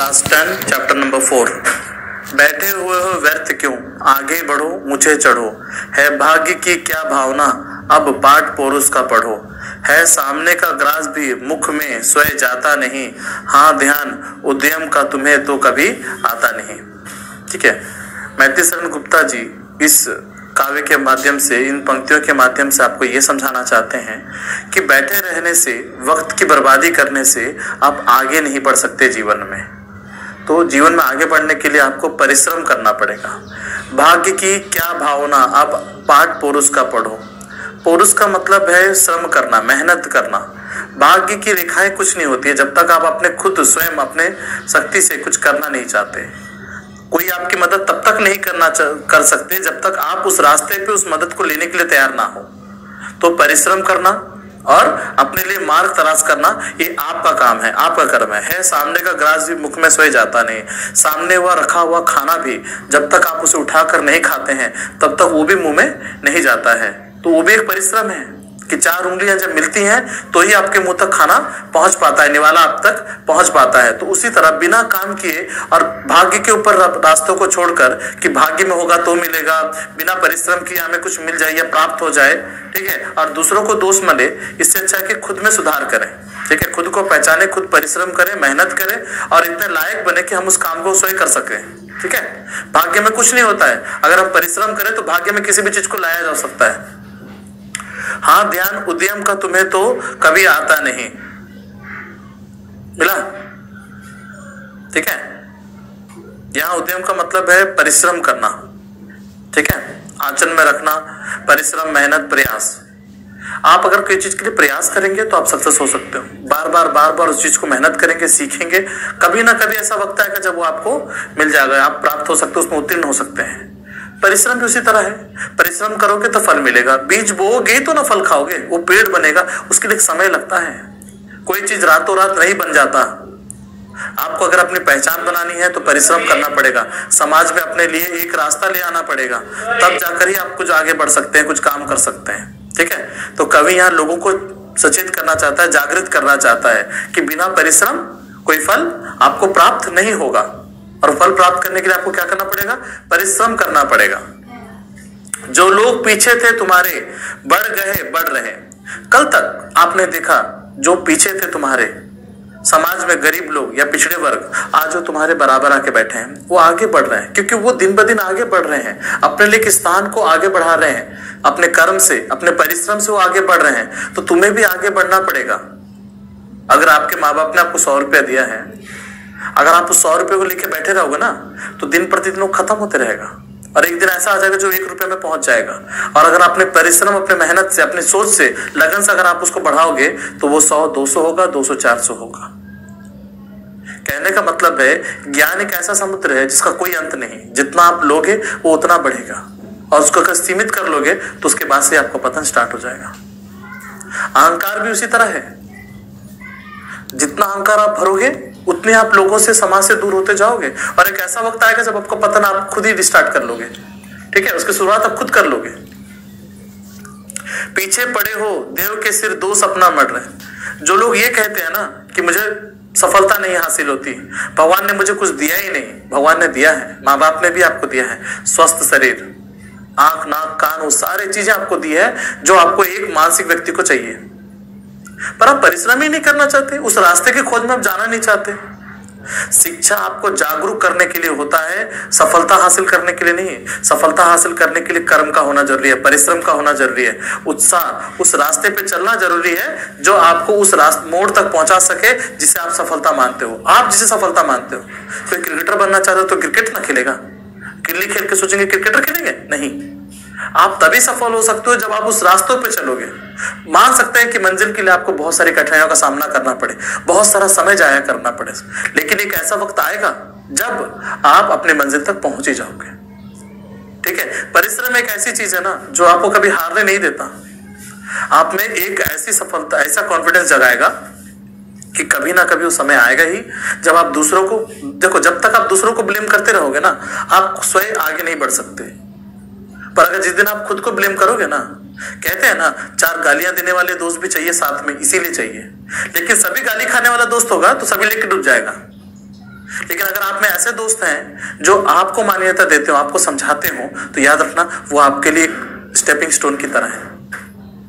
Class 10 chapter number 4। बैठे हुए हो व्यर्थ क्यों, आगे बढ़ो ऊंचे चढ़ो, है भाग्य की क्या भावना, अब पाठ पौरुष का पढ़ो, है सामने का ग्रास भी मुख में स्वयं जाता नहीं, हाँ ध्यान उद्यम का तुम्हें तो कभी आता नहीं। ठीक है, मैथिली शरण गुप्ता जी इस काव्य के माध्यम से, इन पंक्तियों के माध्यम से आपको ये समझाना चाहते हैं कि बैठे रहने से, वक्त की बर्बादी करने से आप आगे नहीं बढ़ सकते जीवन में। तो जीवन में आगे बढ़ने के लिए आपको परिश्रम करना पड़ेगा। भाग्य की क्या भावना, अब पाठ पौरुष का पढ़ो। पौरुष का मतलब है श्रम करना, मेहनत करना। भाग्य की रेखाएं कुछ नहीं होती है जब तक आप अपने खुद स्वयं अपने शक्ति से कुछ करना नहीं चाहते। कोई आपकी मदद तब तक नहीं कर सकते जब तक आप उस रास्ते पे उस मदद को लेने के लिए तैयार ना हो। तो परिश्रम करना और अपने लिए मार्ग तलाश करना, ये आपका काम है, आपका कर्म है। सामने का ग्रास भी मुख में सोए जाता नहीं, सामने हुआ रखा हुआ खाना भी जब तक आप उसे उठाकर नहीं खाते हैं तब तक वो भी मुंह में नहीं जाता है। तो वो भी एक परिश्रम है कि 4 उंगलियां जब मिलती हैं तो ही आपके मुंह तक खाना पहुंच पाता है, निवाला आप तक पहुंच पाता है। तो उसी तरह बिना काम किए और भाग्य के ऊपर रास्तों को छोड़कर कि भाग्य में होगा तो मिलेगा, बिना परिश्रम किए हमें कुछ मिल जाए या प्राप्त हो जाए, ठीक है, और दूसरों को दोष मिले, इससे अच्छा है कि खुद में सुधार करें। ठीक है, खुद को पहचाने, खुद परिश्रम करें, मेहनत करें और इतने लायक बने कि हम उस काम को स्वयं कर सकें। ठीक है, भाग्य में कुछ नहीं होता है, अगर हम परिश्रम करें तो भाग्य में किसी भी चीज को लाया जा सकता है। हाँ ध्यान उद्यम का तुम्हें तो कभी आता नहीं। मिला? ठीक है, यहां उद्यम का मतलब है परिश्रम करना। ठीक है, आंचल में रखना, परिश्रम, मेहनत, प्रयास। आप अगर कोई चीज के लिए प्रयास करेंगे तो आप सक्सेस हो सकते हो। बार बार उस चीज को मेहनत करेंगे, सीखेंगे, कभी ना कभी ऐसा वक्त आएगा जब वो आपको मिल जाएगा, आप प्राप्त हो सकते हो, उसमें उत्तीर्ण हो सकते हैं। परिश्रम भी उसी तरह है, परिश्रम करोगे तो फल मिलेगा। बीज बोओगे तो ना फल खाओगे, वो पेड़ बनेगा, उसके लिए समय लगता है। कोई चीज रातों रात नहीं बन जाता। आपको अगर अपनी पहचान बनानी है तो परिश्रम करना पड़ेगा, समाज में अपने लिए एक रास्ता ले आना पड़ेगा, तब जाकर ही आप कुछ आगे बढ़ सकते हैं, कुछ काम कर सकते हैं। ठीक है, तो कवि यहाँ लोगों को सचेत करना चाहता है, जागृत करना चाहता है कि बिना परिश्रम कोई फल आपको प्राप्त नहीं होगा, और फल प्राप्त करने के लिए आपको क्या करना पड़ेगा? परिश्रम करना पड़ेगा। जो लोग पीछे थे तुम्हारे बढ़ गए बढ़ रहे। कल तक आपने देखा जो पीछे थे तुम्हारे समाज में, गरीब लोग या पिछड़े वर्ग, आज जो तुम्हारे बराबर आके बैठे हैं वो आगे बढ़ रहे हैं, क्योंकि वो दिन ब दिन आगे बढ़ रहे हैं, अपने लिए एक स्थान को आगे बढ़ा रहे हैं, अपने कर्म से, अपने परिश्रम से वो आगे बढ़ रहे हैं। तो तुम्हें भी आगे बढ़ना पड़ेगा। अगर आपके माँ बाप ने आपको 100 रुपया दिया है, अगर आप उस 100 रुपये को लेके बैठे रहोगे ना तो दिन प्रतिदिन वो खत्म होते रहेगा, और एक दिन ऐसा आ जाएगा जो 1 रुपये में पहुंच जाएगा। और अगर अपने परिश्रम, अपने मेहनत से, अपनी सोच से, लगन से अगर आप उसको बढ़ाओगे तो वो 100 200 होगा, 200 400 होगा। कहने का मतलब है ज्ञान एक ऐसा समुद्र है जिसका कोई अंत नहीं, जितना आप लोगे वो उतना बढ़ेगा, और उसको अगर सीमित कर लोगे तो उसके बाद से आपका पतन स्टार्ट हो जाएगा। अहंकार भी उसी तरह है, जितना अहंकार आप भरोगे उतने आप लोगों से, समाज से दूर होते जाओगे, और एक ऐसा वक्त आएगा जब आपका पतन आप खुद ही स्टार्ट कर लोगे। ठीक है, उसकी शुरुआत आप खुद कर लोगे। पीछे पड़े हो देव के सिर, दो सपना मर रहे। जो लोग ये कहते हैं ना कि मुझे सफलता नहीं हासिल होती, भगवान ने मुझे कुछ दिया ही नहीं, भगवान ने दिया है, माँ बाप ने भी आपको दिया है, स्वस्थ शरीर, आंख, नाक, कान, वो सारी चीजें आपको दी है जो आपको एक मानसिक व्यक्ति को चाहिए, पर आप परिश्रम ही नहीं करना चाहते, उस रास्ते की खोज में आप जाना नहीं चाहते। शिक्षा आपको जागरूक करने के लिए होता है, सफलता हासिल करने के लिए नहीं। सफलता हासिल करने के लिए कर्म का होना जरूरी है, परिश्रम का होना जरूरी है, उत्साह, उस रास्ते पे चलना जरूरी है जो आपको उस रास्ते मोड़ तक पहुंचा सके जिसे आप सफलता मानते हो। आप जिसे सफलता मानते हो, कोई क्रिकेटर बनना चाहते हो तो क्रिकेट ना खेलेगा, गिल्ली खेल के सोचेंगे क्रिकेटर खेलेंगे? नहीं। आप तभी सफल हो सकते हो जब आप उस रास्तों पे चलोगे। मान सकते हैं कि मंजिल के लिए आपको बहुत सारी कठिनाइयों का सामना करना पड़े, बहुत सारा समय जाया करना पड़े, लेकिन एक ऐसा वक्त आएगा जब आप अपने मंजिल तक पहुंच ही जाओगे। ठीक है, परिश्रम एक ऐसी चीज है ना जो आपको कभी हारने नहीं देता। आप में एक ऐसी सफलता, ऐसा कॉन्फिडेंस जगाएगा कि कभी ना कभी वो समय आएगा ही जब आप दूसरों को, देखो जब तक आप दूसरों को ब्लेम करते रहोगे ना, आप स्वयं आगे नहीं बढ़ सकते। पर अगर जिस दिन आप खुद को ब्लेम करोगे ना, कहते हैं ना 4 गालियां देने वाले दोस्त भी चाहिए साथ में, इसीलिए चाहिए, लेकिन सभी गाली खाने वाला दोस्त होगा तो सभी लेके डूब जाएगा। लेकिन अगर आप में ऐसे दोस्त हैं जो आपको मान्यता देते हो, आपको समझाते हो, तो याद रखना वो आपके लिए स्टेपिंग स्टोन की तरह है,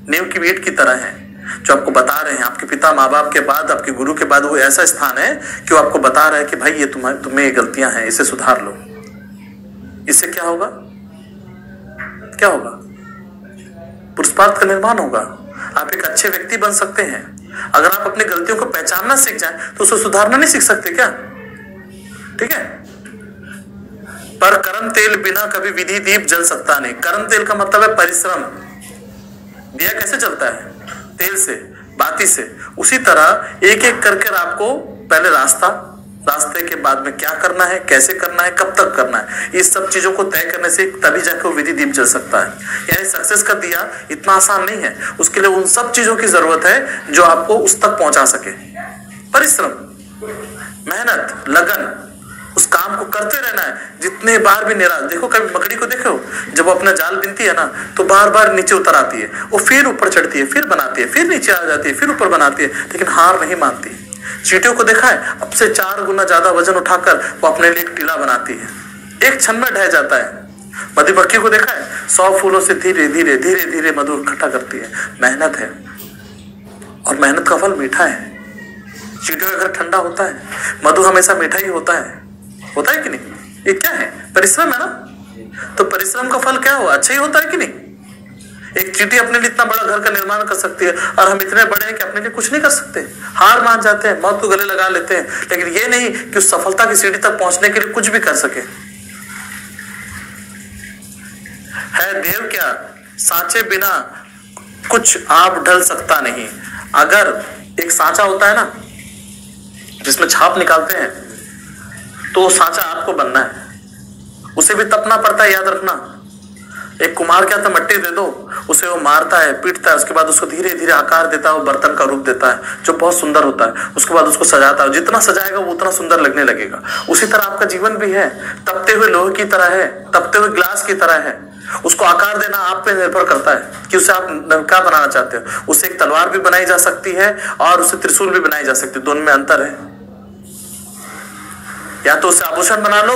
नींव की ईंट की तरह है, जो आपको बता रहे हैं। आपके पिता माँ बाप के बाद, आपके गुरु के बाद वो ऐसा स्थान है कि वो आपको बता रहा है कि भाई ये तुम्हें ये गलतियां हैं, इसे सुधार लो। इससे क्या होगा? क्या होगा? पुरुषार्थ का निर्माण होगा। आप एक अच्छे व्यक्ति बन सकते हैं। अगर आप अपनी गलतियों को पहचानना सीख जाएं तो उसे सुधारना नहीं सीख सकते क्या? ठीक है। पर कर्म तेल बिना कभी विधि दीप जल सकता नहीं। कर्म तेल का मतलब है परिश्रम। दिया कैसे जलता है? तेल से, बाती से। उसी तरह एक एक करके आपको पहले रास्ते के बाद में क्या करना है, कैसे करना है, कब तक करना है, इस सब चीजों को तय करने से तभी जाकर वो विधि दीप जल सकता है। यानी सक्सेस का दिया इतना आसान नहीं है। उसके लिए उन सब चीजों की जरूरत है जो आपको उस तक पहुंचा सके। परिश्रम, मेहनत, लगन, उस काम को करते रहना है। जितने बार भी निराश, देखो कभी मकड़ी को देखो, जब वो अपना जाल बिनती है ना तो बार बार नीचे उतर आती है, वो फिर ऊपर चढ़ती है, फिर बनाती है, फिर नीचे आ जाती है, फिर ऊपर बनाती है, लेकिन हार नहीं मानती। चींटियों को देखा है, अब से 4 गुना ज्यादा वजन उठाकर वो अपने लिए एक टीला बनाती है, एक क्षण में ढह जाता है। मधुमक्खी को देखा है, 100 फूलों से धीरे धीरे धीरे धीरे मधु इकट्ठा करती है। मेहनत है और मेहनत का फल मीठा है। चींटियों का घर ठंडा होता है, मधु हमेशा मीठा ही होता है कि नहीं? ये क्या है? परिश्रम है ना। तो परिश्रम का फल क्या हुआ? अच्छा ही होता है कि नहीं? एक चींटी अपने लिए इतना बड़ा घर का निर्माण कर सकती है और हम इतने बड़े हैं कि अपने लिए कुछ नहीं कर सकते, हार मान जाते हैं, मौत को गले लगा लेते हैं। लेकिन ये नहीं कि उस सफलता की सीढ़ी तक पहुंचने के लिए कुछ भी कर सके। है देव क्या सांचे बिना कुछ आप ढल सकता नहीं। अगर एक सांचा होता है ना जिसमें छाप निकालते हैं, तो सांचा आपको बनना है, उसे भी तपना पड़ता है, याद रखना। एक कुम्हार क्या था, मट्टी दे दो, उसे वो मारता है, पीटता है, उसके बाद उसको धीरे धीरे आकार देता है, वो बर्तन का रूप देता है जो बहुत सुंदर होता है। उसके बाद उसको सजाता है, जितना सजाएगा वो उतना सुंदर लगने लगेगा। उसी तरह आपका जीवन भी है, तपते हुए लोहे की तरह है, तपते हुए ग्लास की तरह है। उसको आकार देना आप पे निर्भर करता है कि उसे आप क्या बनाना चाहते हो। उसे एक तलवार भी बनाई जा सकती है और उसे त्रिशूल भी बनाई जा सकती है, दोनों में अंतर है। या तो उसे आभूषण बना लो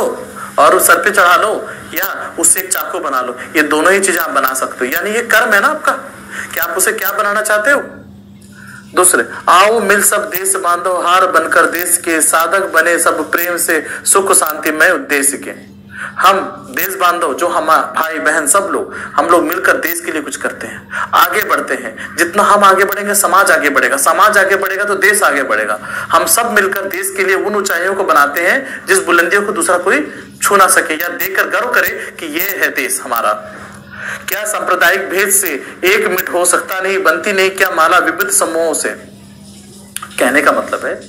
और उस सर पे चढ़ा लो, या उससे एक चाकू बना लो। ये दोनों ही चीजें आप बना सकते हो। यानी ये कर्म है ना आपका कि आप उसे क्या बनाना चाहते हो। दूसरे, आओ मिल सब देश बांधो, हार बनकर देश के, साधक बने सब प्रेम से, सुख शांतिमय उद्देश्य के। हम देश बांधो, जो हम भाई बहन सब लोग, हम लोग मिलकर देश के लिए कुछ करते हैं, आगे बढ़ते हैं। जितना हम आगे बढ़ेंगे समाज आगे बढ़ेगा, समाज आगे बढ़ेगा तो देश आगे बढ़ेगा। हम सब मिलकर देश के लिए उन ऊंचाइयों को बनाते हैं जिस बुलंदियों को दूसरा कोई छू ना सके, या देखकर गर्व करे कि ये है देश हमारा। क्या सांप्रदायिक भेद से एक मिट हो सकता नहीं, बनती नहीं क्या माला विविध समूहों से। कहने का मतलब है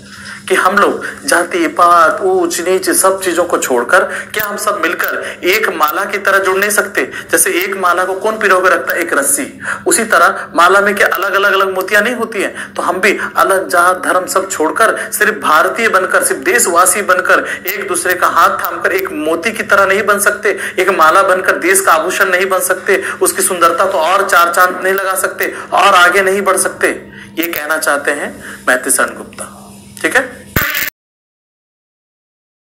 कि हम लोग जाति पात ऊंच नीच सब चीजों को छोड़कर क्या हम सब मिलकर एक माला की तरह जुड़ नहीं सकते। जैसे एक माला को कौन पिरोके रखता है? एक रस्सी। उसी तरह माला में क्या अलग अलग अलग मोतियां नहीं होती हैं? तो हम भी अलग जात धर्म सब छोड़कर सिर्फ भारतीय बनकर, सिर्फ देशवासी बनकर, एक दूसरे का हाथ थामकर एक मोती की तरह नहीं बन सकते, एक माला बनकर देश का आभूषण नहीं बन सकते, उसकी सुंदरता को और 4 चांद नहीं लगा सकते और आगे नहीं बढ़ सकते। ये कहना चाहते हैं मैथिली शरण गुप्ता। ठीक है।